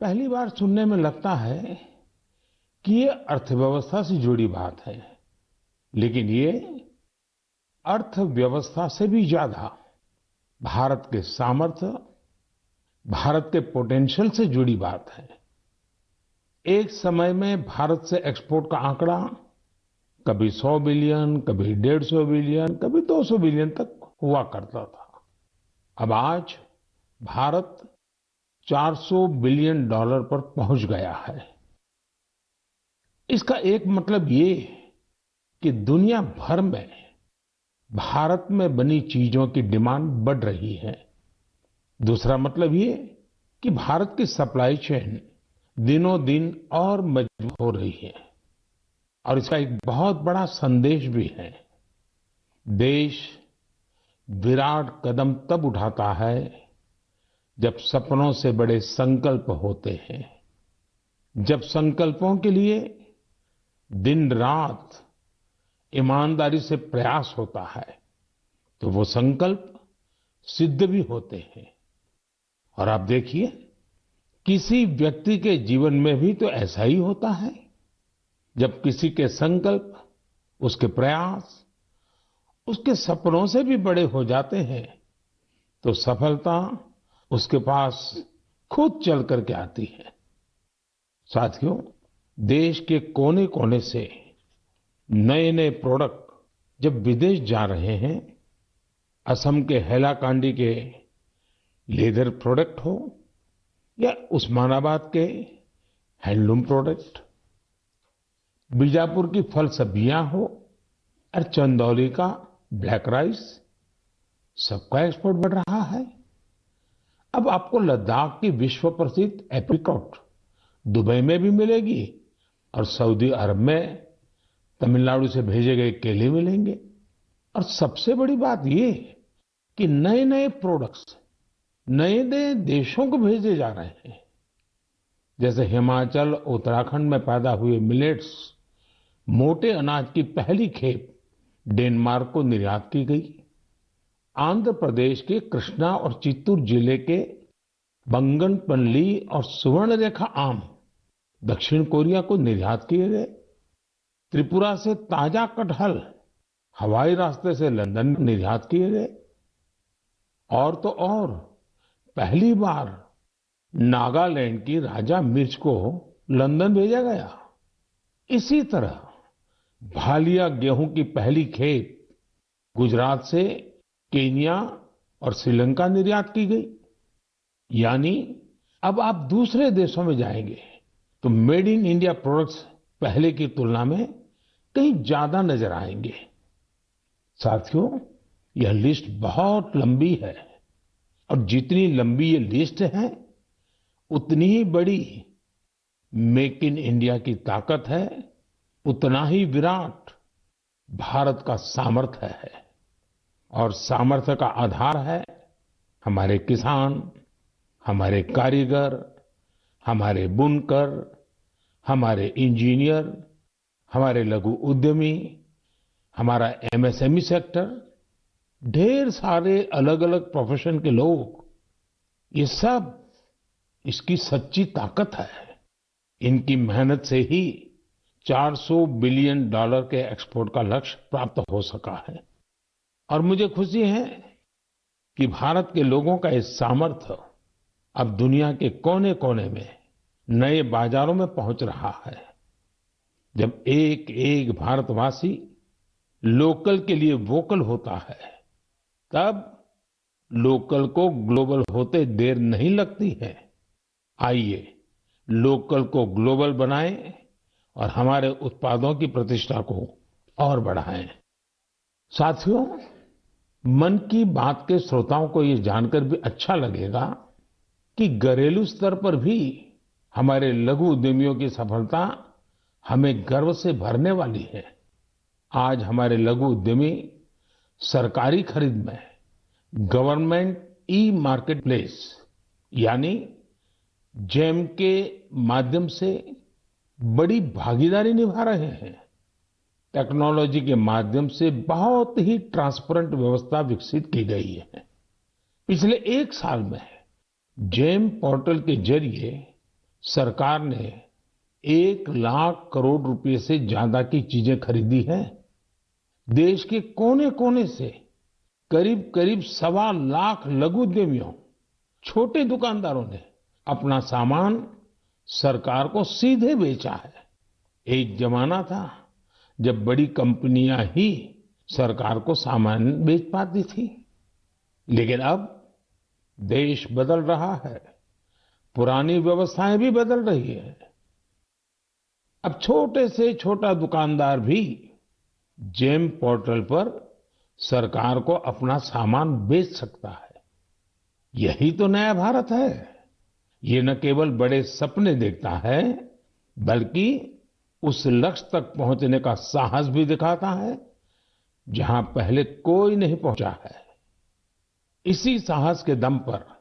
पहली बार सुनने में लगता है कि ये अर्थव्यवस्था से जुड़ी बात है, लेकिन ये अर्थव्यवस्था से भी ज्यादा भारत के सामर्थ्य, भारत के पोटेंशियल से जुड़ी बात है। एक समय में भारत से एक्सपोर्ट का आंकड़ा कभी 100 बिलियन, कभी 150 बिलियन, कभी 200 बिलियन तक हुआ करता था। अब आज भारत 400 बिलियन डॉलर पर पहुंच गया है। इसका एक मतलब ये कि दुनिया भर में भारत में बनी चीजों की डिमांड बढ़ रही है। दूसरा मतलब ये कि भारत की सप्लाई चेन दिनों दिन और मजबूत हो रही है। और इसका एक बहुत बड़ा संदेश भी है। देश विराट कदम तब उठाता है जब सपनों से बड़े संकल्प होते हैं, जब संकल्पों के लिए दिन रात ईमानदारी से प्रयास होता है, तो वो संकल्प सिद्ध भी होते हैं। और आप देखिए, किसी व्यक्ति के जीवन में भी तो ऐसा ही होता है। जब किसी के संकल्प, उसके प्रयास, उसके सपनों से भी बड़े हो जाते हैं, तो सफलता उसके पास खुद चल करके आती है। साथियों, देश के कोने कोने से नए नए प्रोडक्ट जब विदेश जा रहे हैं, असम के हैलाकांडी के लेदर प्रोडक्ट हो या उस्मानाबाद के हैंडलूम प्रोडक्ट, बीजापुर की फल सब्जियां हो और चंदौली का ब्लैक राइस, सबका एक्सपोर्ट बढ़ रहा है। अब आपको लद्दाख की विश्व प्रसिद्ध एप्रिकॉट दुबई में भी मिलेगी और सऊदी अरब में तमिलनाडु से भेजे गए केले मिलेंगे। और सबसे बड़ी बात ये कि नए नए प्रोडक्ट्स नए नए देशों को भेजे जा रहे हैं। जैसे हिमाचल, उत्तराखंड में पैदा हुए मिलेट्स, मोटे अनाज की पहली खेप डेनमार्क को निर्यात की गई। आंध्र प्रदेश के कृष्णा और चित्तूर जिले के बंगनपल्ली और सुवर्णरेखा आम दक्षिण कोरिया को निर्यात किए गए। त्रिपुरा से ताजा कटहल हवाई रास्ते से लंदन निर्यात किए गए। और तो और, पहली बार नागालैंड की राजा मिर्च को लंदन भेजा गया। इसी तरह भालिया गेहूं की पहली खेप गुजरात से केन्या और श्रीलंका निर्यात की गई। यानी अब आप दूसरे देशों में जाएंगे तो मेड इन इंडिया प्रोडक्ट्स पहले की तुलना में कहीं ज्यादा नजर आएंगे। साथियों, यह लिस्ट बहुत लंबी है और जितनी लंबी ये लिस्ट है, उतनी ही बड़ी मेक इन इंडिया की ताकत है, उतना ही विराट भारत का सामर्थ्य है। और सामर्थ्य का आधार है हमारे किसान, हमारे कारीगर, हमारे बुनकर, हमारे इंजीनियर, हमारे लघु उद्यमी, हमारा एमएसएमई सेक्टर, ढेर सारे अलग अलग प्रोफेशन के लोग, ये सब इसकी सच्ची ताकत है। इनकी मेहनत से ही 400 बिलियन डॉलर के एक्सपोर्ट का लक्ष्य प्राप्त हो सका है। और मुझे खुशी है कि भारत के लोगों का ये सामर्थ्य अब दुनिया के कोने कोने में नए बाजारों में पहुंच रहा है। जब एक एक भारतवासी लोकल के लिए वोकल होता है, तब लोकल को ग्लोबल होते देर नहीं लगती है। आइए, लोकल को ग्लोबल बनाएं और हमारे उत्पादों की प्रतिष्ठा को और बढ़ाएं। साथियों, मन की बात के श्रोताओं को ये जानकर भी अच्छा लगेगा कि घरेलू स्तर पर भी हमारे लघु उद्यमियों की सफलता हमें गर्व से भरने वाली है। आज हमारे लघु उद्यमी सरकारी खरीद में गवर्नमेंट ई मार्केट प्लेस यानी जेम के माध्यम से बड़ी भागीदारी निभा रहे हैं। टेक्नोलॉजी के माध्यम से बहुत ही ट्रांसपेरेंट व्यवस्था विकसित की गई है। पिछले एक साल में जेम पोर्टल के जरिए सरकार ने 1 लाख करोड़ रुपए से ज्यादा की चीजें खरीदी हैं। देश के कोने कोने से करीब करीब 1.25 लाख लघु उद्यमियों, छोटे दुकानदारों ने अपना सामान सरकार को सीधे बेचा है। एक जमाना था जब बड़ी कंपनियां ही सरकार को सामान बेच पाती थी, लेकिन अब देश बदल रहा है, पुरानी व्यवस्थाएं भी बदल रही है। अब छोटे से छोटा दुकानदार भी जेम पोर्टल पर सरकार को अपना सामान बेच सकता है। यही तो नया भारत है। ये न केवल बड़े सपने देखता है, बल्कि उस लक्ष्य तक पहुंचने का साहस भी दिखाता है जहां पहले कोई नहीं पहुंचा है। इसी साहस के दम पर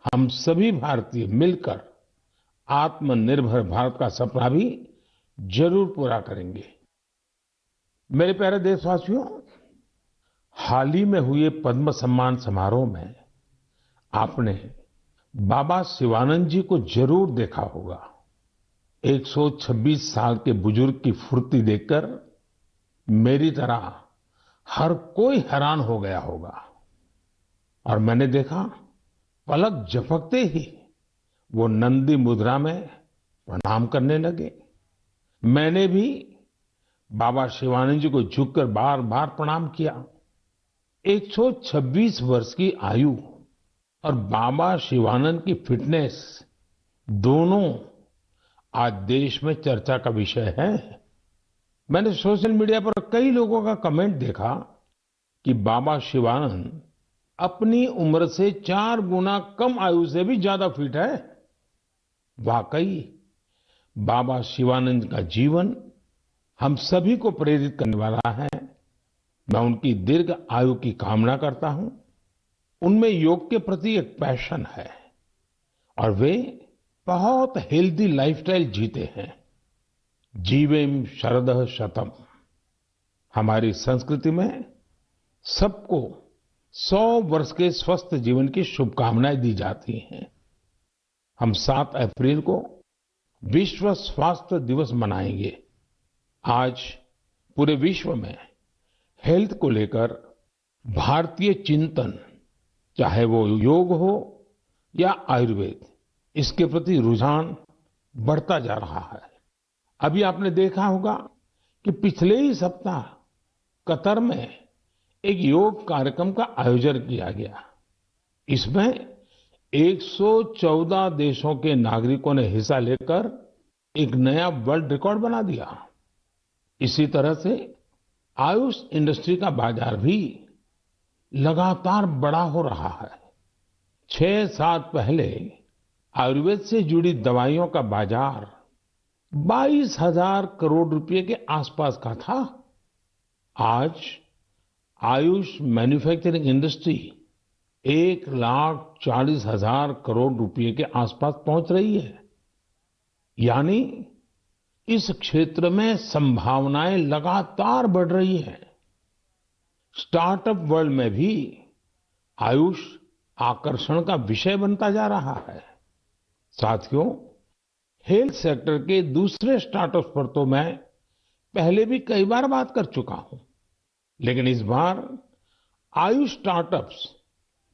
हम सभी भारतीय मिलकर आत्मनिर्भर भारत का सपना भी जरूर पूरा करेंगे। मेरे प्यारे देशवासियों, हाल ही में हुए पद्म सम्मान समारोह में आपने बाबा शिवानंद जी को जरूर देखा होगा। 126 साल के बुजुर्ग की फुर्ती देखकर मेरी तरह हर कोई हैरान हो गया होगा। और मैंने देखा, पलक झपकते ही वो नंदी मुद्रा में प्रणाम करने लगे। मैंने भी बाबा शिवानंद जी को झुककर बार बार प्रणाम किया। 126 वर्ष की आयु और बाबा शिवानंद की फिटनेस दोनों आज देश में चर्चा का विषय है। मैंने सोशल मीडिया पर कई लोगों का कमेंट देखा कि बाबा शिवानंद अपनी उम्र से 4 गुना कम आयु से भी ज्यादा फिट है। वाकई बाबा शिवानंद का जीवन हम सभी को प्रेरित करने वाला है। मैं उनकी दीर्घ आयु की कामना करता हूं। उनमें योग के प्रति एक पैशन है और वे बहुत हेल्दी लाइफस्टाइल जीते हैं। जीवेम शरदः शतम। हमारी संस्कृति में सबको 100 वर्ष के स्वस्थ जीवन की शुभकामनाएं दी जाती हैं। हम 7 अप्रैल को विश्व स्वास्थ्य दिवस मनाएंगे। आज पूरे विश्व में हेल्थ को लेकर भारतीय चिंतन, चाहे वो योग हो या आयुर्वेद, इसके प्रति रुझान बढ़ता जा रहा है। अभी आपने देखा होगा कि पिछले ही सप्ताह कतर में एक योग कार्यक्रम का आयोजन किया गया। इसमें 114 देशों के नागरिकों ने हिस्सा लेकर एक नया वर्ल्ड रिकॉर्ड बना दिया। इसी तरह से आयुष इंडस्ट्री का बाजार भी लगातार बड़ा हो रहा है। 6 साल पहले आयुर्वेद से जुड़ी दवाइयों का बाजार 22,000 करोड़ रुपए के आसपास का था। आज आयुष मैन्युफैक्चरिंग इंडस्ट्री 1,40,000 करोड़ रुपए के आसपास पहुंच रही है। यानी इस क्षेत्र में संभावनाएं लगातार बढ़ रही हैं। स्टार्टअप वर्ल्ड में भी आयुष आकर्षण का विषय बनता जा रहा है। साथियों, हेल्थ सेक्टर के दूसरे स्टार्टअप्स पर तो मैं पहले भी कई बार बात कर चुका हूं, लेकिन इस बार आयुष स्टार्टअप्स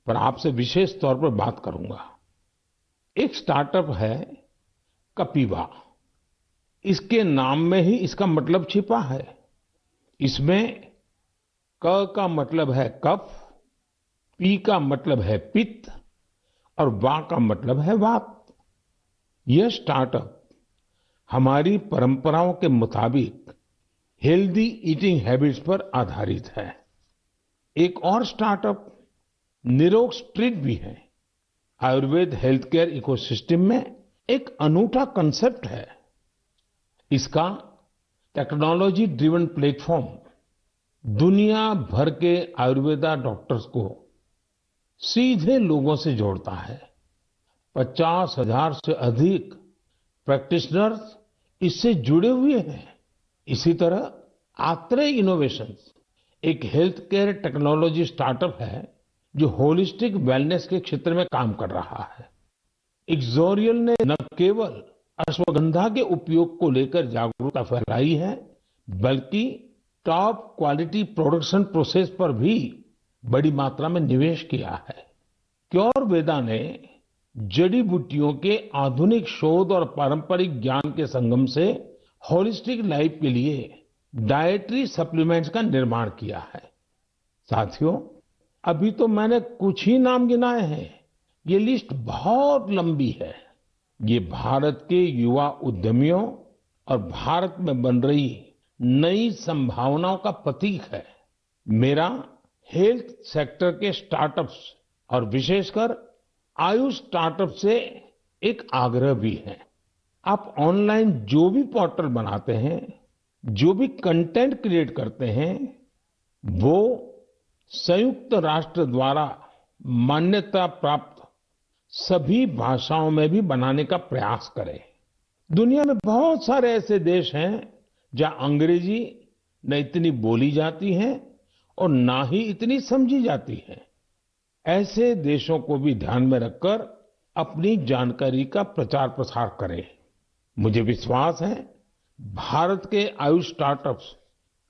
पर आपसे विशेष तौर पर बात करूंगा। एक स्टार्टअप है कपिवा। इसके नाम में ही इसका मतलब छिपा है। इसमें क का मतलब है कफ, पी का मतलब है पित्त और वा का मतलब है वात। यह स्टार्टअप हमारी परंपराओं के मुताबिक हेल्दी ईटिंग हैबिट्स पर आधारित है। एक और स्टार्टअप निरोग स्ट्रीट भी है। आयुर्वेद हेल्थ केयर इकोसिस्टम में एक अनूठा कंसेप्ट है। इसका टेक्नोलॉजी ड्रिवन प्लेटफॉर्म दुनिया भर के आयुर्वेदा डॉक्टर्स को सीधे लोगों से जोड़ता है। 50,000 से अधिक प्रैक्टिशनर्स इससे जुड़े हुए हैं। इसी तरह आत्रेय इनोवेशंस एक हेल्थ केयर टेक्नोलॉजी स्टार्टअप है जो होलिस्टिक वेलनेस के क्षेत्र में काम कर रहा है। इक्सोरियल ने न केवल अश्वगंधा के उपयोग को लेकर जागरूकता फैलाई है, बल्कि टॉप क्वालिटी प्रोडक्शन प्रोसेस पर भी बड़ी मात्रा में निवेश किया है। क्योर वेदा ने जड़ी बूटियों के आधुनिक शोध और पारंपरिक ज्ञान के संगम से होलिस्टिक लाइफ के लिए डाइटरी सप्लीमेंट्स का निर्माण किया है। साथियों, अभी तो मैंने कुछ ही नाम गिनाए हैं, ये लिस्ट बहुत लंबी है। ये भारत के युवा उद्यमियों और भारत में बन रही नई संभावनाओं का प्रतीक है। मेरा हेल्थ सेक्टर के स्टार्टअप्स और विशेषकर आयुष स्टार्टअप से एक आग्रह भी है। आप ऑनलाइन जो भी पोर्टल बनाते हैं, जो भी कंटेंट क्रिएट करते हैं, वो संयुक्त राष्ट्र द्वारा मान्यता प्राप्त सभी भाषाओं में भी बनाने का प्रयास करें। दुनिया में बहुत सारे ऐसे देश हैं जहां अंग्रेजी न इतनी बोली जाती है और ना ही इतनी समझी जाती है। ऐसे देशों को भी ध्यान में रखकर अपनी जानकारी का प्रचार प्रसार करें। मुझे विश्वास है भारत के आयुष स्टार्टअप्स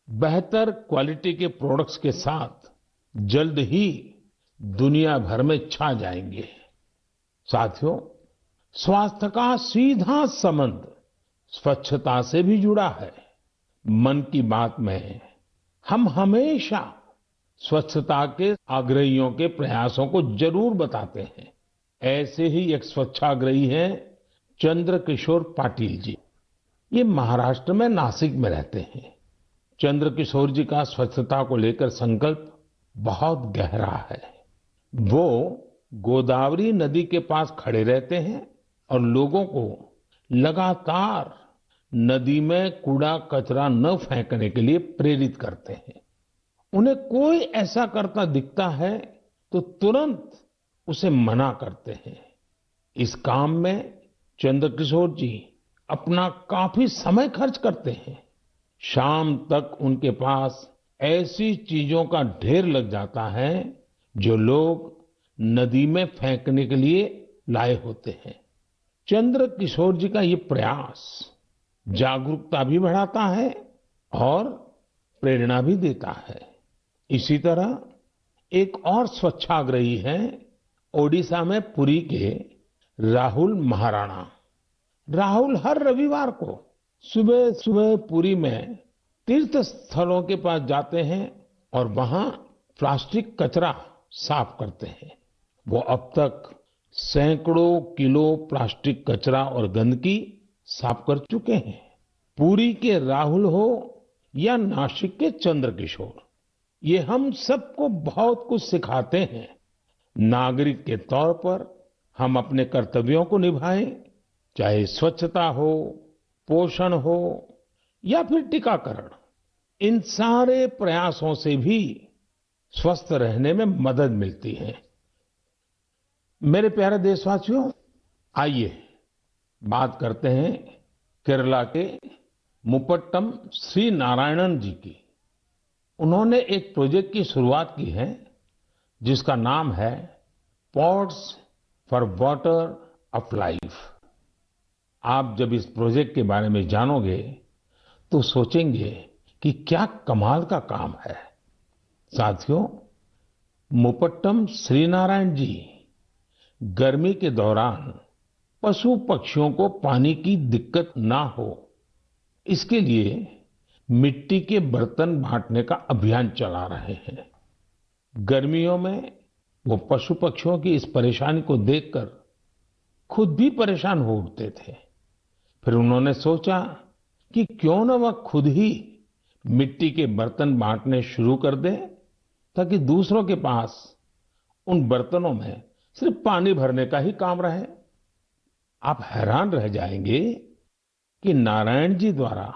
बेहतर क्वालिटी के प्रोडक्ट्स के साथ जल्द ही दुनिया भर में छा जाएंगे। साथियों, स्वास्थ्य का सीधा संबंध स्वच्छता से भी जुड़ा है। मन की बात में हम हमेशा स्वच्छता के आग्रहियों के प्रयासों को जरूर बताते हैं। ऐसे ही एक स्वच्छाग्रही हैं चंद्रकिशोर पाटिल जी। ये महाराष्ट्र में नासिक में रहते हैं। चंद्रकिशोर जी का स्वच्छता को लेकर संकल्प बहुत गहरा है। वो गोदावरी नदी के पास खड़े रहते हैं और लोगों को लगातार नदी में कूड़ा कचरा न फेंकने के लिए प्रेरित करते हैं। उन्हें कोई ऐसा करता दिखता है तो तुरंत उसे मना करते हैं। इस काम में चंद्रकिशोर जी अपना काफी समय खर्च करते हैं। शाम तक उनके पास ऐसी चीजों का ढेर लग जाता है जो लोग नदी में फेंकने के लिए लाए होते हैं। चंद्रकिशोर जी का ये प्रयास जागरूकता भी बढ़ाता है और प्रेरणा भी देता है। इसी तरह एक और स्वच्छाग्रही हैं ओडिशा में पुरी के राहुल महाराणा। राहुल हर रविवार को सुबह सुबह पुरी में तीर्थ स्थलों के पास जाते हैं और वहां प्लास्टिक कचरा साफ करते हैं। वो अब तक सैकड़ों किलो प्लास्टिक कचरा और गंदगी साफ कर चुके हैं। पुरी के राहुल हो या नासिक के चंद्रकिशोर, ये हम सबको बहुत कुछ सिखाते हैं। नागरिक के तौर पर हम अपने कर्तव्यों को निभाएं, चाहे स्वच्छता हो, पोषण हो या फिर टीकाकरण। इन सारे प्रयासों से भी स्वस्थ रहने में मदद मिलती है। मेरे प्यारे देशवासियों, आइए बात करते हैं केरला के मुपट्टम श्री नारायणन जी की। उन्होंने एक प्रोजेक्ट की शुरुआत की है जिसका नाम है pots for water of life. आप जब इस प्रोजेक्ट के बारे में जानोगे तो सोचेंगे कि क्या कमाल का काम है। साथियों, मुपट्टम श्रीनारायण जी गर्मी के दौरान पशु पक्षियों को पानी की दिक्कत ना हो, इसके लिए मिट्टी के बर्तन बांटने का अभियान चला रहे हैं। गर्मियों में वो पशु पक्षियों की इस परेशानी को देखकर खुद भी परेशान हो उठते थे। फिर उन्होंने सोचा कि क्यों न वह खुद ही मिट्टी के बर्तन बांटने शुरू कर दें, ताकि दूसरों के पास उन बर्तनों में सिर्फ पानी भरने का ही काम रहे। आप हैरान रह जाएंगे कि नारायण जी द्वारा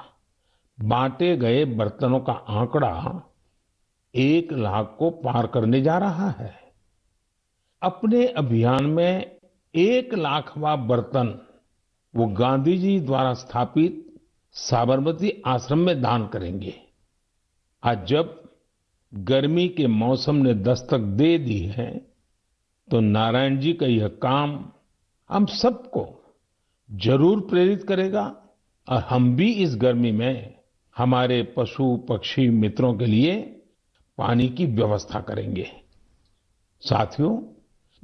बांटे गए बर्तनों का आंकड़ा 1 लाख को पार करने जा रहा है। अपने अभियान में 1 लाखवां बर्तन वो गांधी जी द्वारा स्थापित साबरमती आश्रम में दान करेंगे। आज जब गर्मी के मौसम ने दस्तक दे दी है, तो नारायण जी का यह काम हम सबको जरूर प्रेरित करेगा और हम भी इस गर्मी में हमारे पशु पक्षी मित्रों के लिए पानी की व्यवस्था करेंगे। साथियों,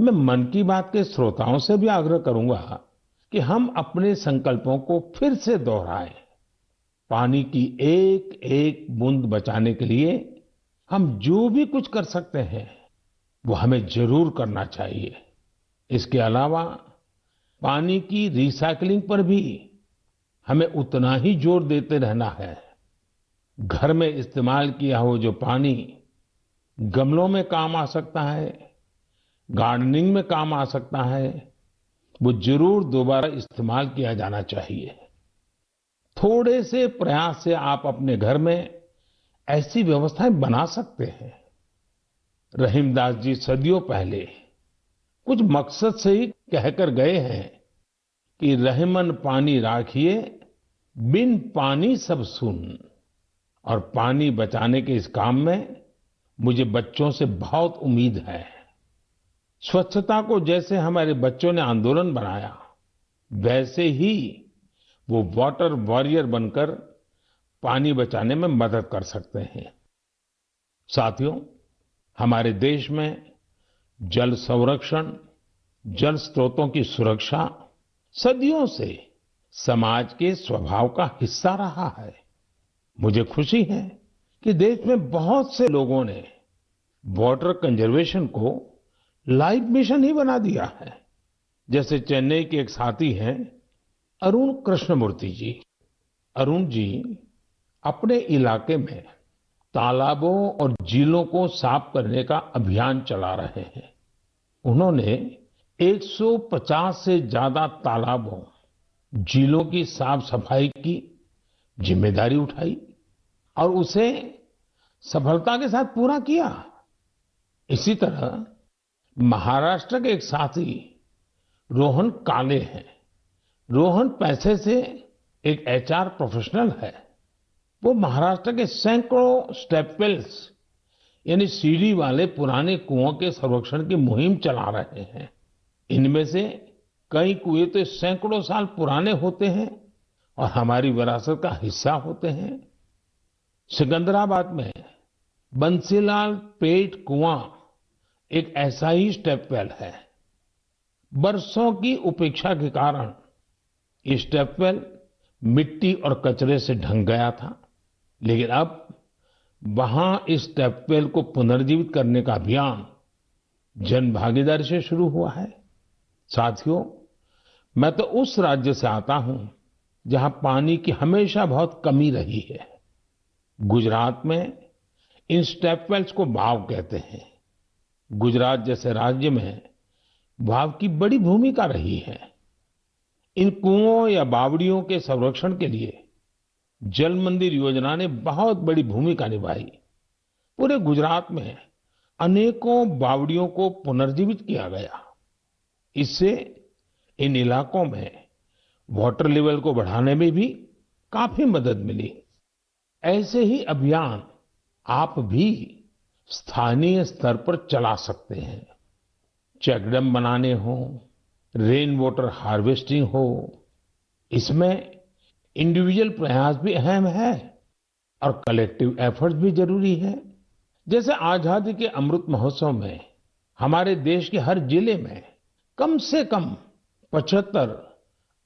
मैं मन की बात के श्रोताओं से भी आग्रह करूंगा कि हम अपने संकल्पों को फिर से दोहराएं। पानी की एक एक बूंद बचाने के लिए हम जो भी कुछ कर सकते हैं वो हमें जरूर करना चाहिए। इसके अलावा पानी की रिसाइक्लिंग पर भी हमें उतना ही जोर देते रहना है। घर में इस्तेमाल किया हुआ जो पानी गमलों में काम आ सकता है, गार्डनिंग में काम आ सकता है, वो जरूर दोबारा इस्तेमाल किया जाना चाहिए। थोड़े से प्रयास से आप अपने घर में ऐसी व्यवस्थाएं बना सकते हैं। रहीमदास जी सदियों पहले कुछ मकसद से ही कहकर गए हैं कि रहीमन पानी राखिए, बिन पानी सब सुन। और पानी बचाने के इस काम में मुझे बच्चों से बहुत उम्मीद है। स्वच्छता को जैसे हमारे बच्चों ने आंदोलन बनाया, वैसे ही वो वाटर वॉरियर बनकर पानी बचाने में मदद कर सकते हैं। साथियों, हमारे देश में जल संरक्षण, जल स्रोतों की सुरक्षा सदियों से समाज के स्वभाव का हिस्सा रहा है। मुझे खुशी है कि देश में बहुत से लोगों ने वाटर कंजर्वेशन को लाइफ मिशन ही बना दिया है। जैसे चेन्नई के एक साथी हैं अरुण कृष्णमूर्ति जी। अरुण जी अपने इलाके में तालाबों और झीलों को साफ करने का अभियान चला रहे हैं। उन्होंने 150 से ज्यादा तालाबों, झीलों की साफ सफाई की जिम्मेदारी उठाई और उसे सफलता के साथ पूरा किया। इसी तरह महाराष्ट्र के एक साथी रोहन काले हैं। रोहन पैसे से एक एचआर प्रोफेशनल है। वो महाराष्ट्र के सैकड़ों स्टेप वेल्स यानी सीढ़ी वाले पुराने कुओं के संरक्षण की मुहिम चला रहे हैं। इनमें से कई कुएं तो सैकड़ों साल पुराने होते हैं और हमारी विरासत का हिस्सा होते हैं। सिकंदराबाद में बंसीलाल पेट कुआं एक ऐसा ही स्टेप वेल है। बरसों की उपेक्षा के कारण ये स्टेप वेल मिट्टी और कचरे से ढंक गया था, लेकिन अब वहां इस स्टेप वेल को पुनर्जीवित करने का अभियान जन भागीदारी से शुरू हुआ है। साथियों, मैं तो उस राज्य से आता हूं जहां पानी की हमेशा बहुत कमी रही है। गुजरात में इन स्टेप वेल्स को बाव कहते हैं। गुजरात जैसे राज्य में वाव की बड़ी भूमिका रही है। इन कुओं या बावड़ियों के संरक्षण के लिए जल मंदिर योजना ने बहुत बड़ी भूमिका निभाई। पूरे गुजरात में अनेकों बावड़ियों को पुनर्जीवित किया गया। इससे इन इलाकों में वाटर लेवल को बढ़ाने में भी काफी मदद मिली। ऐसे ही अभियान आप भी स्थानीय स्तर पर चला सकते हैं। चेक डैम बनाने हो, रेन वाटर हार्वेस्टिंग हो, इसमें इंडिविजुअल प्रयास भी अहम है और कलेक्टिव एफर्ट्स भी जरूरी है। जैसे आजादी के अमृत महोत्सव में हमारे देश के हर जिले में कम से कम 75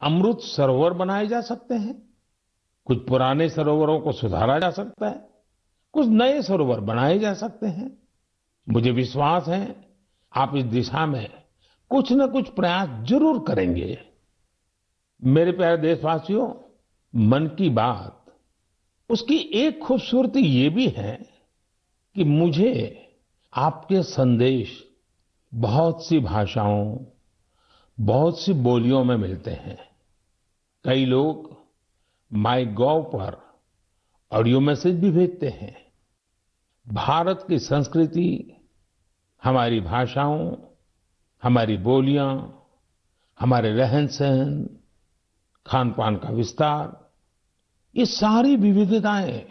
अमृत सरोवर बनाए जा सकते हैं। कुछ पुराने सरोवरों को सुधारा जा सकता है, कुछ नए सरोवर बनाए जा सकते हैं। मुझे विश्वास है आप इस दिशा में कुछ न कुछ प्रयास जरूर करेंगे। मेरे प्यारे देशवासियों, मन की बात उसकी एक खूबसूरती ये भी है कि मुझे आपके संदेश बहुत सी भाषाओं, बहुत सी बोलियों में मिलते हैं। कई लोग माय गॉव पर ऑडियो मैसेज भी भेजते हैं। भारत की संस्कृति, हमारी भाषाओं, हमारी बोलियां, हमारे रहन सहन, खान पान का विस्तार, ये सारी विविधताएं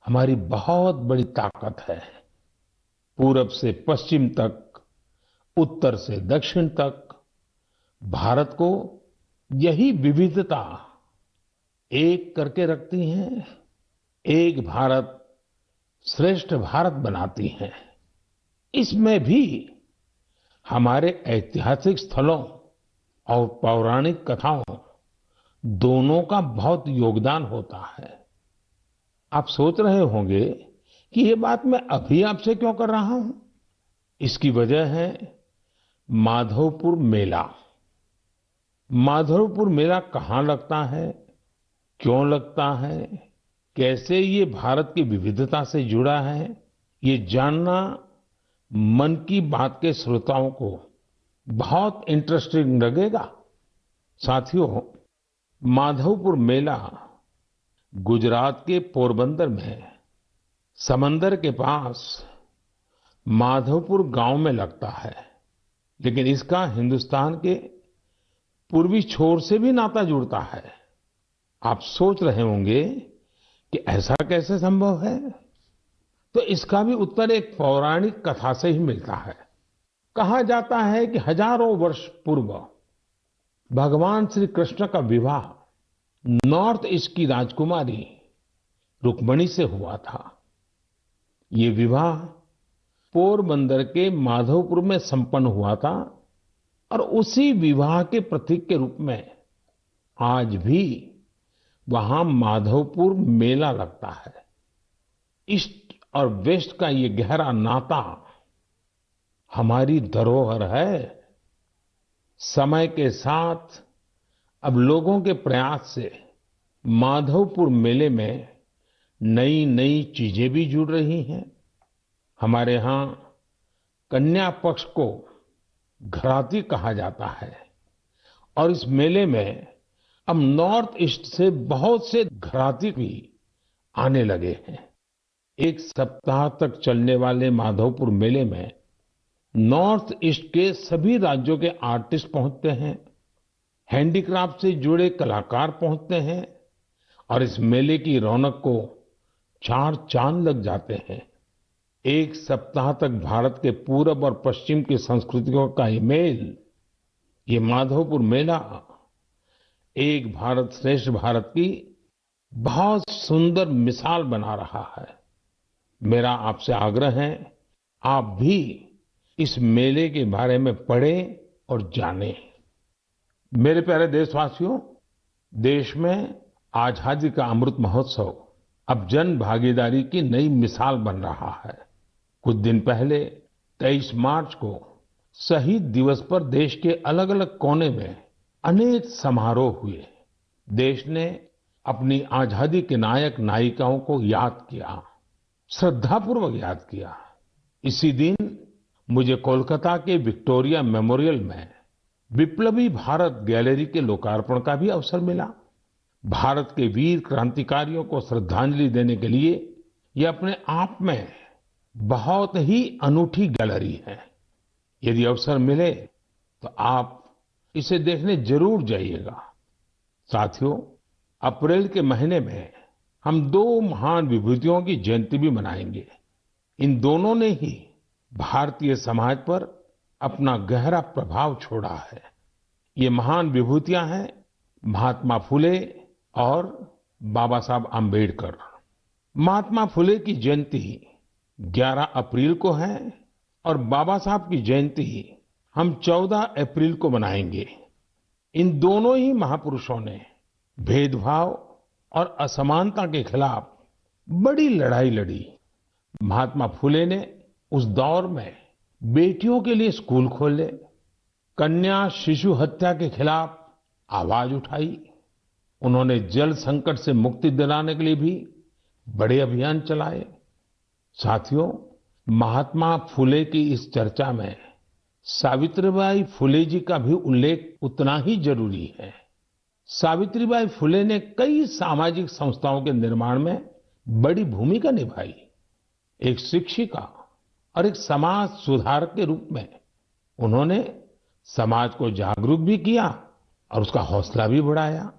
हमारी बहुत बड़ी ताकत है। पूरब से पश्चिम तक, उत्तर से दक्षिण तक भारत को यही विविधता एक करके रखती हैं, एक भारत श्रेष्ठ भारत बनाती हैं। इसमें भी हमारे ऐतिहासिक स्थलों और पौराणिक कथाओं दोनों का बहुत योगदान होता है। आप सोच रहे होंगे कि ये बात मैं अभी आपसे क्यों कर रहा हूं? इसकी वजह है माधवपुर मेला। माधवपुर मेला कहाँ लगता है, क्यों लगता है, कैसे ये भारत की विविधता से जुड़ा है, ये जानना मन की बात के श्रोताओं को बहुत इंटरेस्टिंग लगेगा। साथियों, माधवपुर मेला गुजरात के पोरबंदर में समंदर के पास माधवपुर गांव में लगता है, लेकिन इसका हिंदुस्तान के पूर्वी छोर से भी नाता जुड़ता है। आप सोच रहे होंगे कि ऐसा कैसे संभव है? तो इसका भी उत्तर एक पौराणिक कथा से ही मिलता है। कहा जाता है कि हजारों वर्ष पूर्व भगवान श्री कृष्ण का विवाह नॉर्थ ईस्ट की राजकुमारी रुक्मिणी से हुआ था। ये विवाह पोरबंदर के माधवपुर में संपन्न हुआ था और उसी विवाह के प्रतीक के रूप में आज भी वहां माधवपुर मेला लगता है। ईस्ट और वेस्ट का ये गहरा नाता हमारी धरोहर है। समय के साथ अब लोगों के प्रयास से माधवपुर मेले में नई नई चीजें भी जुड़ रही हैं। हमारे यहाँ कन्या पक्ष को घराती कहा जाता है और इस मेले में अब नॉर्थ ईस्ट से बहुत से घराती भी आने लगे हैं। एक सप्ताह तक चलने वाले माधवपुर मेले में नॉर्थ ईस्ट के सभी राज्यों के आर्टिस्ट पहुंचते हैं, हैंडीक्राफ्ट से जुड़े कलाकार पहुंचते हैं और इस मेले की रौनक को चार चांद लग जाते हैं। एक सप्ताह तक भारत के पूरब और पश्चिम की संस्कृतियों का ये मेल, ये माधवपुर मेला एक भारत श्रेष्ठ भारत की बहुत सुंदर मिसाल बना रहा है। मेरा आपसे आग्रह है, आप भी इस मेले के बारे में पढ़ें और जानें। मेरे प्यारे देशवासियों, देश में आजादी का अमृत महोत्सव अब जन भागीदारी की नई मिसाल बन रहा है। कुछ दिन पहले 23 मार्च को शहीद दिवस पर देश के अलग अलग कोने में अनेक समारोह हुए। देश ने अपनी आजादी के नायक नायिकाओं को याद किया, श्रद्धापूर्वक याद किया। इसी दिन मुझे कोलकाता के विक्टोरिया मेमोरियल में विप्लवी भारत गैलरी के लोकार्पण का भी अवसर मिला। भारत के वीर क्रांतिकारियों को श्रद्धांजलि देने के लिए यह अपने आप में बहुत ही अनूठी गैलरी है। यदि अवसर मिले तो आप इसे देखने जरूर जाइएगा। साथियों, अप्रैल के महीने में हम दो महान विभूतियों की जयंती भी मनाएंगे। इन दोनों ने ही भारतीय समाज पर अपना गहरा प्रभाव छोड़ा है। ये महान विभूतियां हैं महात्मा फुले और बाबा साहब आम्बेडकर। महात्मा फुले की जयंती 11 अप्रैल को है और बाबा साहब की जयंती हम 14 अप्रैल को मनाएंगे। इन दोनों ही महापुरुषों ने भेदभाव और असमानता के खिलाफ बड़ी लड़ाई लड़ी। महात्मा फुले ने उस दौर में बेटियों के लिए स्कूल खोले, कन्या शिशु हत्या के खिलाफ आवाज उठाई। उन्होंने जल संकट से मुक्ति दिलाने के लिए भी बड़े अभियान चलाए। साथियों, महात्मा फुले की इस चर्चा में सावित्रीबाई फुले जी का भी उल्लेख उतना ही जरूरी है। सावित्रीबाई फुले ने कई सामाजिक संस्थाओं के निर्माण में बड़ी भूमिका निभाई। एक शिक्षिका और एक समाज सुधारक के रूप में उन्होंने समाज को जागरूक भी किया और उसका हौसला भी बढ़ाया।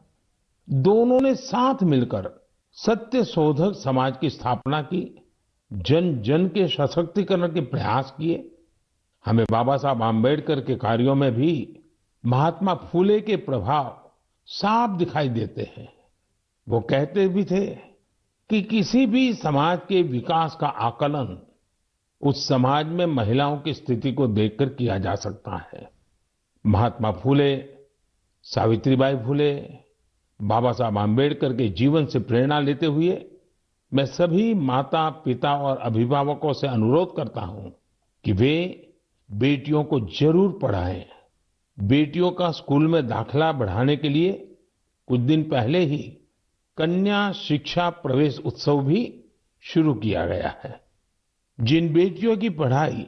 दोनों ने साथ मिलकर सत्य शोधक समाज की स्थापना की, जन जन के सशक्तिकरण के प्रयास किए। हमें बाबा साहब आम्बेडकर के कार्यों में भी महात्मा फुले के प्रभाव साफ दिखाई देते हैं। वो कहते भी थे कि किसी भी समाज के विकास का आकलन उस समाज में महिलाओं की स्थिति को देखकर किया जा सकता है। महात्मा फूले, सावित्रीबाई फूले, बाबा साहब आम्बेडकर के जीवन से प्रेरणा लेते हुए मैं सभी माता, पिता और अभिभावकों से अनुरोध करता हूं कि वे बेटियों को जरूर पढ़ाएं। बेटियों का स्कूल में दाखिला बढ़ाने के लिए कुछ दिन पहले ही कन्या शिक्षा प्रवेश उत्सव भी शुरू किया गया है। जिन बेटियों की पढ़ाई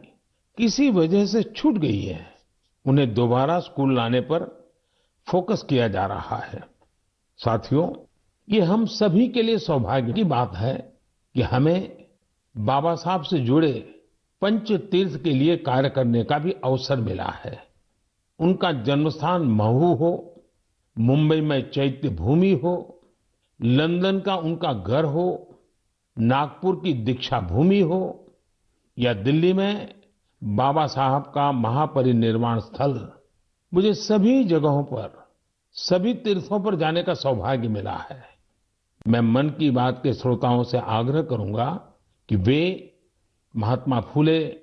किसी वजह से छूट गई है, उन्हें दोबारा स्कूल लाने पर फोकस किया जा रहा है। साथियों, ये हम सभी के लिए सौभाग्य की बात है कि हमें बाबा साहब से जुड़े पंच तीर्थ के लिए कार्य करने का भी अवसर मिला है। उनका जन्मस्थान महू हो, मुंबई में चैत्य भूमि हो, लंदन का उनका घर हो, नागपुर की दीक्षा भूमि हो या दिल्ली में बाबा साहब का महापरिनिर्वाण स्थल, मुझे सभी जगहों पर, सभी तीर्थों पर जाने का सौभाग्य मिला है। मैं मन की बात के श्रोताओं से आग्रह करूंगा कि वे महात्मा फूले,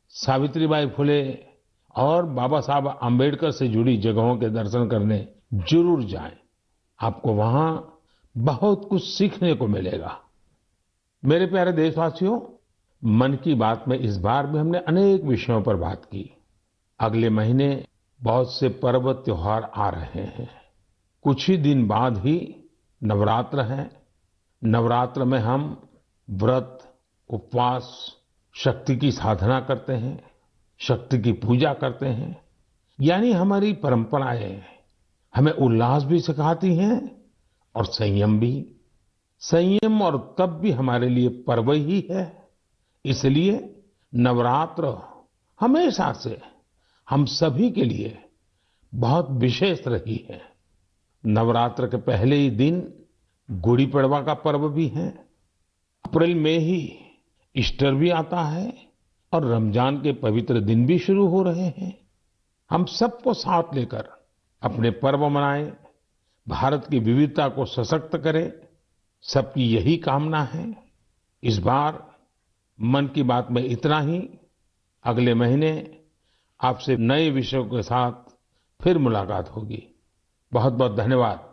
सावित्रीबाई फूले और बाबा साहब आम्बेडकर से जुड़ी जगहों के दर्शन करने जरूर जाएं। आपको वहां बहुत कुछ सीखने को मिलेगा। मेरे प्यारे देशवासियों, मन की बात में इस बार भी हमने अनेक विषयों पर बात की। अगले महीने बहुत से पर्व त्योहार आ रहे हैं। कुछ ही दिन बाद ही नवरात्र है। नवरात्र में हम व्रत, उपवास, शक्ति की साधना करते हैं, शक्ति की पूजा करते हैं। यानी हमारी परंपराएं हमें उल्लास भी सिखाती हैं और संयम भी। संयम और तप भी हमारे लिए पर्व ही है। इसलिए नवरात्र हमेशा से हम सभी के लिए बहुत विशेष रही है। नवरात्र के पहले ही दिन गुड़ी पड़वा का पर्व भी है। अप्रैल में ही ईस्टर भी आता है और रमजान के पवित्र दिन भी शुरू हो रहे हैं। हम सबको साथ लेकर अपने पर्व मनाएं, भारत की विविधता को सशक्त करें, सबकी यही कामना है। इस बार मन की बात में इतना ही। अगले महीने आपसे नए विषयों के साथ फिर मुलाकात होगी। बहुत बहुत धन्यवाद।